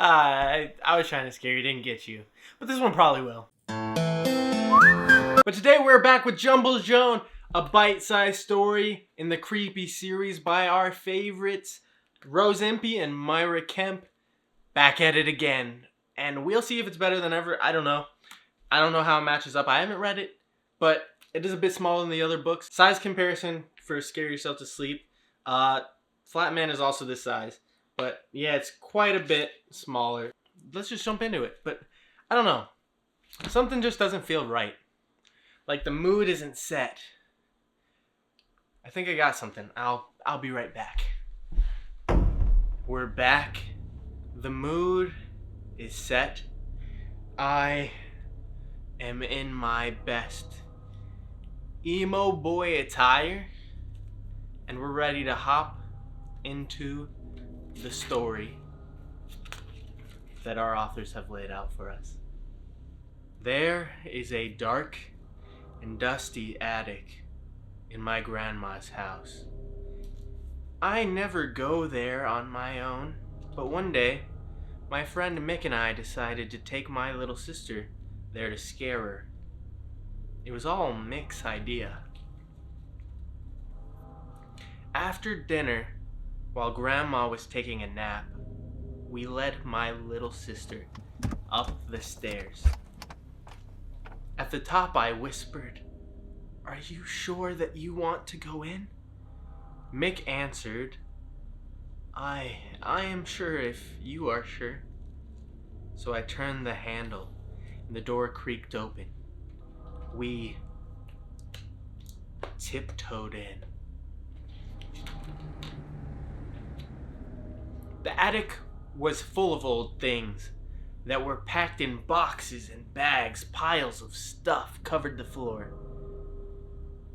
I was trying to scare you, didn't get you. But this one probably will. But today we're back with Jumble Joan, a bite-sized story in the creepy series by our favorites, Rose Impey and Myra Kemp. Back at it again. And we'll see if it's better than ever. I don't know. I don't know how it matches up. I haven't read it, but it is a bit smaller than the other books. Size comparison for Scare Yourself to Sleep. Flatman is also this size. But yeah, it's quite a bit smaller. Let's just jump into it. But I don't know. Something just doesn't feel right. Like the mood isn't set. I think I got something. I'll be right back. We're back. The mood is set. I am in my best emo boy attire. And we're ready to hop into the story that our authors have laid out for us. There is a dark and dusty attic in my grandma's house. I never go there on my own, but one day, my friend Mick and I decided to take my little sister there to scare her. It was all Mick's idea. After dinner, while Grandma was taking a nap, we led my little sister up the stairs. At the top, I whispered, "Are you sure that you want to go in?" Mick answered, I am sure if you are sure." So I turned the handle, and the door creaked open. We tiptoed in. The attic was full of old things that were packed in boxes and bags. Piles of stuff covered the floor.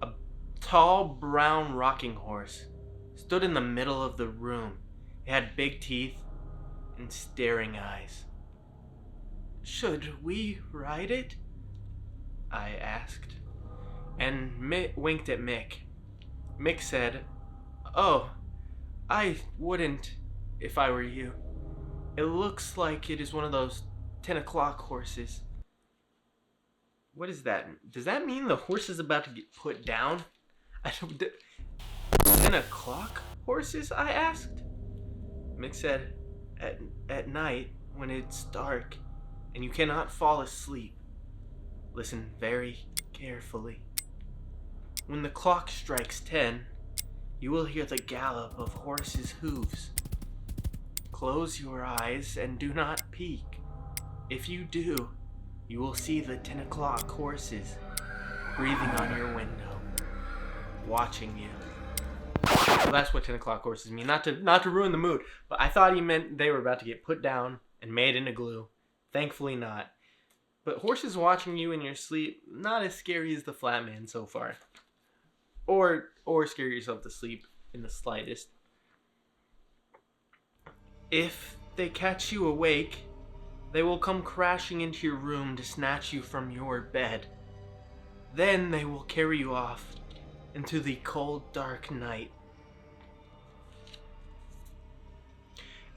A tall brown rocking horse stood in the middle of the room. It had big teeth and staring eyes. "Should we ride it?" I asked, and Mick winked at Mick. Mick said, "Oh, I wouldn't if I were you. It looks like it is one of those 10 o'clock horses." What is that? Does that mean the horse is about to get put down? 10 o'clock horses? I asked. Mick said, at night, when it's dark and you cannot fall asleep, listen very carefully. When the clock strikes 10, you will hear the gallop of horses' hooves. Close your eyes and do not peek. If you do, you will see the 10 o'clock horses breathing on your window, watching you. Well, that's what 10 o'clock horses mean. Not to ruin the mood, but I thought he meant they were about to get put down and made into glue. Thankfully not. But horses watching you in your sleep, not as scary as the Flatman so far. Or scare yourself to sleep in the slightest. If they catch you awake, they will come crashing into your room to snatch you from your bed. Then they will carry you off into the cold, dark night.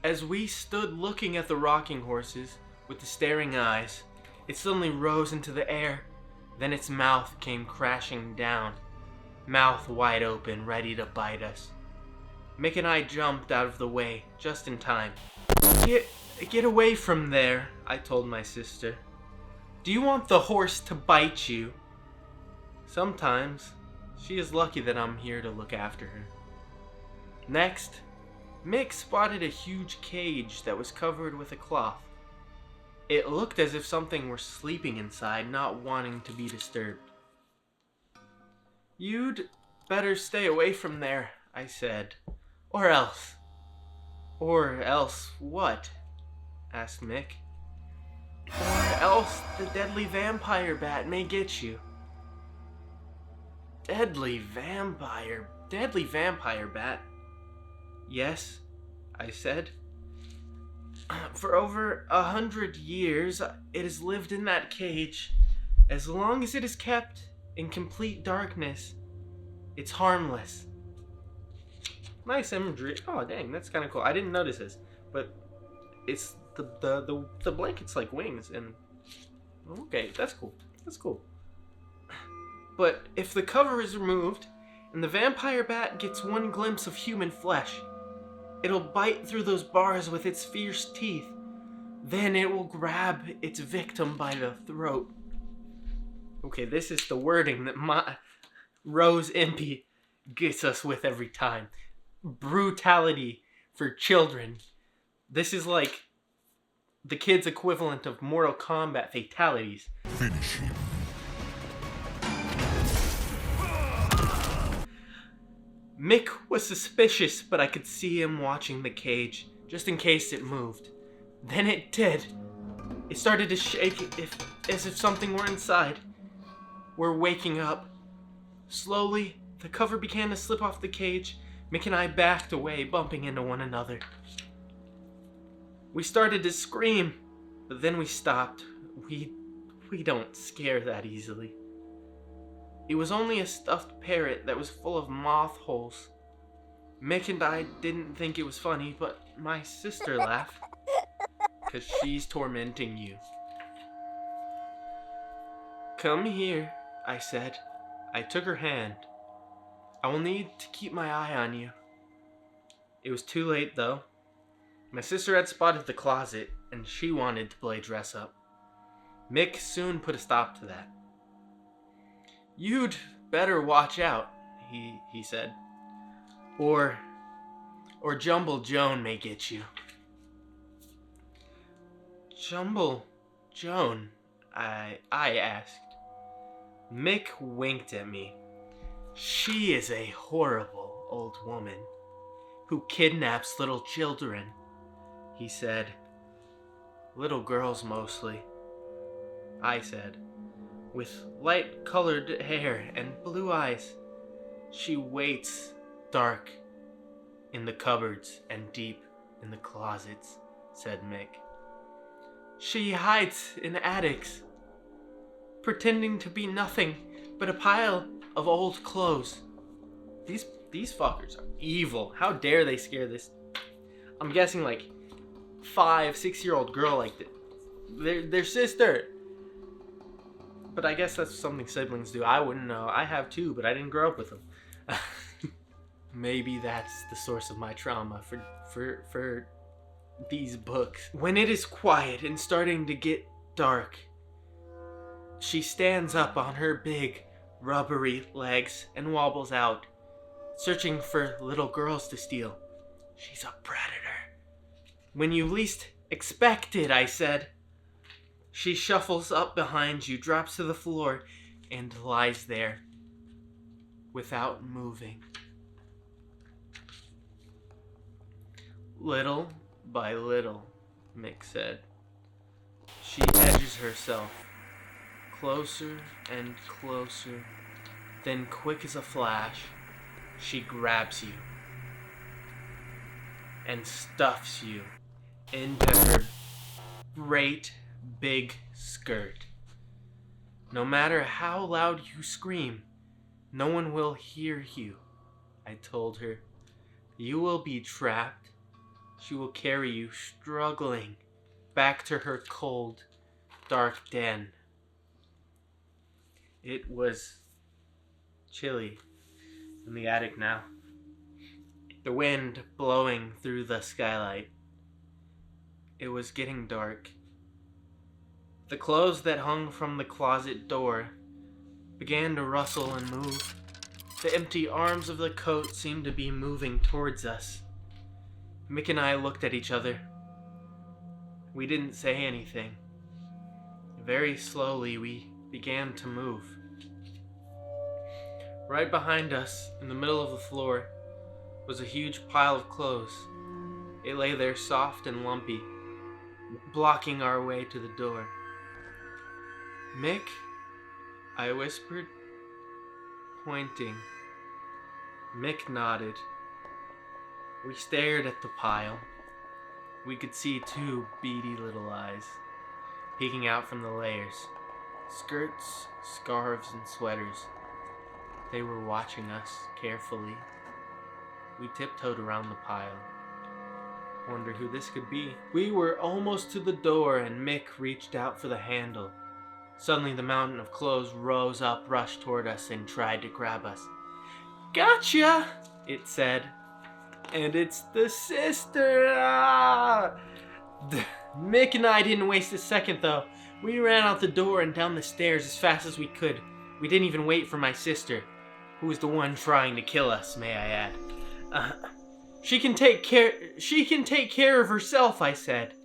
As we stood looking at the rocking horses with the staring eyes, it suddenly rose into the air. Then its mouth came crashing down, mouth wide open, ready to bite us. Mick and I jumped out of the way just in time. Get away from there," I told my sister. "Do you want the horse to bite you?" Sometimes she is lucky that I'm here to look after her. Next, Mick spotted a huge cage that was covered with a cloth. It looked as if something were sleeping inside, not wanting to be disturbed. "You'd better stay away from there," I said. Or else what?" asked Mick. "Or else the deadly vampire bat may get you." Deadly vampire bat? "Yes," I said. "For over 100 years, it has lived in that cage. As long as it is kept in complete darkness, it's harmless." Nice imagery. Oh, dang, that's kind of cool. I didn't notice this, but it's the blanket's like wings, and okay, that's cool. That's cool. But if the cover is removed and the vampire bat gets one glimpse of human flesh, it'll bite through those bars with its fierce teeth. Then it will grab its victim by the throat. Okay, this is the wording that my Rose Impy gets us with every time. Brutality for children. This is like the kids' equivalent of Mortal Kombat fatalities. Finish him. Mick was suspicious, but I could see him watching the cage, just in case it moved. Then it did. It started to shake as if something were inside. We're waking up. Slowly, the cover began to slip off the cage. Mick and I backed away, bumping into one another. We started to scream, but then we stopped. We don't scare that easily. It was only a stuffed parrot that was full of moth holes. Mick and I didn't think it was funny, but my sister laughed. 'Cause she's tormenting you. Come here, I said. I took her hand. I will need to keep my eye on you. It was too late, though. My sister had spotted the closet, and she wanted to play dress up. Mick soon put a stop to that. You'd better watch out, he said. Or Jumble Joan may get you. Jumble Joan, I asked. Mick winked at me. She is a horrible old woman who kidnaps little children, he said. Little girls mostly, I said, with light-colored hair and blue eyes. She waits dark in the cupboards and deep in the closets, said Mick. She hides in attics, pretending to be nothing but a pile of old clothes. These fuckers are evil. How dare they scare this? I'm guessing like 5-6-year-old girl like their sister. But I guess that's something siblings do. I wouldn't know. I have two, but I didn't grow up with them. Maybe that's the source of my trauma for these books. When it is quiet and starting to get dark, she stands up on her big, rubbery legs and wobbles out, searching for little girls to steal. She's a predator. When you least expect it, I said. She shuffles up behind you, drops to the floor, and lies there, without moving. Little by little, Mick said, she edges herself closer and closer. Then, quick as a flash, she grabs you and stuffs you into her great big skirt. No matter how loud you scream, no one will hear you, I told her. You will be trapped. She will carry you, struggling, back to her cold, dark den. It was chilly in the attic now. The wind blowing through the skylight. It was getting dark. The clothes that hung from the closet door began to rustle and move. The empty arms of the coat seemed to be moving towards us. Mick and I looked at each other. We didn't say anything. Very slowly, we began to move. Right behind us, in the middle of the floor, was a huge pile of clothes. It lay there soft and lumpy, blocking our way to the door. Mick, I whispered, pointing. Mick nodded. We stared at the pile. We could see two beady little eyes peeking out from the layers. Skirts, scarves, and sweaters. They were watching us carefully. We tiptoed around the pile. Wonder who this could be. We were almost to the door and Mick reached out for the handle. Suddenly the mountain of clothes rose up, rushed toward us, and tried to grab us. "Gotcha!" it said. "And it's the sister!" Ah! Mick and I didn't waste a second though. We ran out the door and down the stairs as fast as we could. We didn't even wait for my sister, who was the one trying to kill us, may I add. She can take care of herself, I said.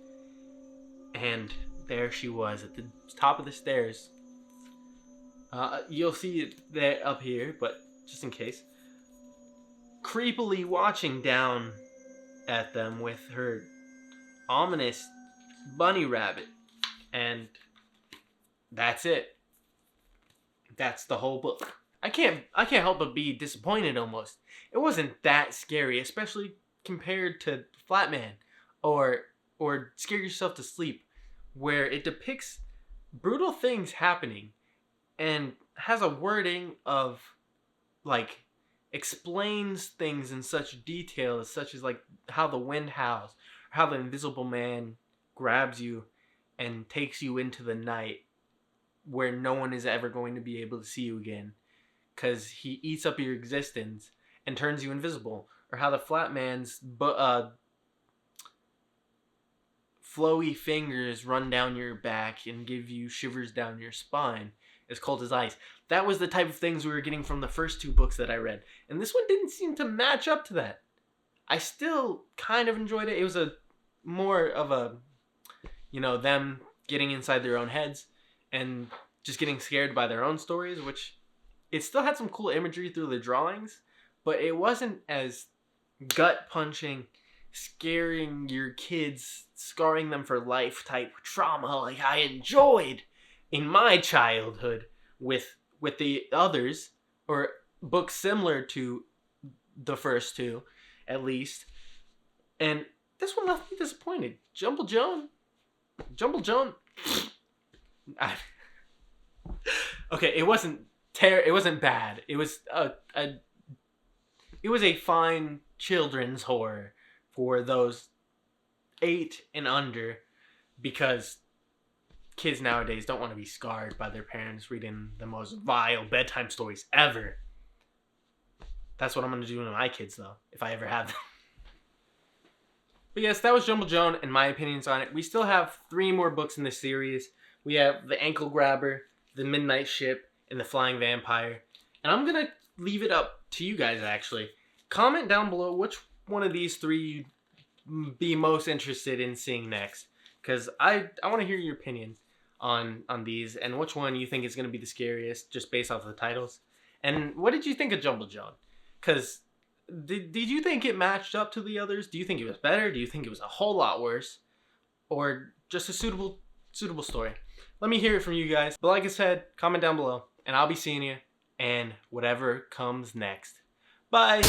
And there she was at the top of the stairs. You'll see it there up here, but just in case. Creepily watching down at them with her ominous bunny rabbit. And that's it. That's the whole book. I can't help but be disappointed almost. It wasn't that scary, especially compared to Flatman or Scare Yourself to Sleep, where it depicts brutal things happening and has a wording of like explains things in such detail such as like how the wind howls, or how the invisible man grabs you and takes you into the night where no one is ever going to be able to see you again because he eats up your existence and turns you invisible, or how the flat man's flowy fingers run down your back and give you shivers down your spine as cold as ice. That was the type of things we were getting from the first two books that I read, and this one didn't seem to match up to that. I still kind of enjoyed it. It was a more of a, them getting inside their own heads and just getting scared by their own stories, which it still had some cool imagery through the drawings, but it wasn't as gut-punching, scaring your kids, scarring them for life type trauma like I enjoyed in my childhood with the others, or books similar to the first two, at least. And this one left me disappointed. Jumble Joan. Okay, it wasn't bad. It was a fine children's horror for those 8 and under, because kids nowadays don't want to be scarred by their parents reading the most vile bedtime stories ever. That's what I'm going to do to my kids, though, if I ever have them. But yes, that was Jumble Joan and my opinions on it. We still have 3 more books in this series. We have The Ankle Grabber, The Midnight Ship, and The Flying Vampire. And I'm going to leave it up to you guys, actually. Comment down below which one of these 3 you'd be most interested in seeing next. Because I want to hear your opinion on these, and which one you think is going to be the scariest, just based off of the titles. And what did you think of Jumble Joan? Because did you think it matched up to the others? Do you think it was better? Do you think it was a whole lot worse? Or just a suitable story? Let me hear it from you guys. But like I said, comment down below, and I'll be seeing you and whatever comes next. Bye!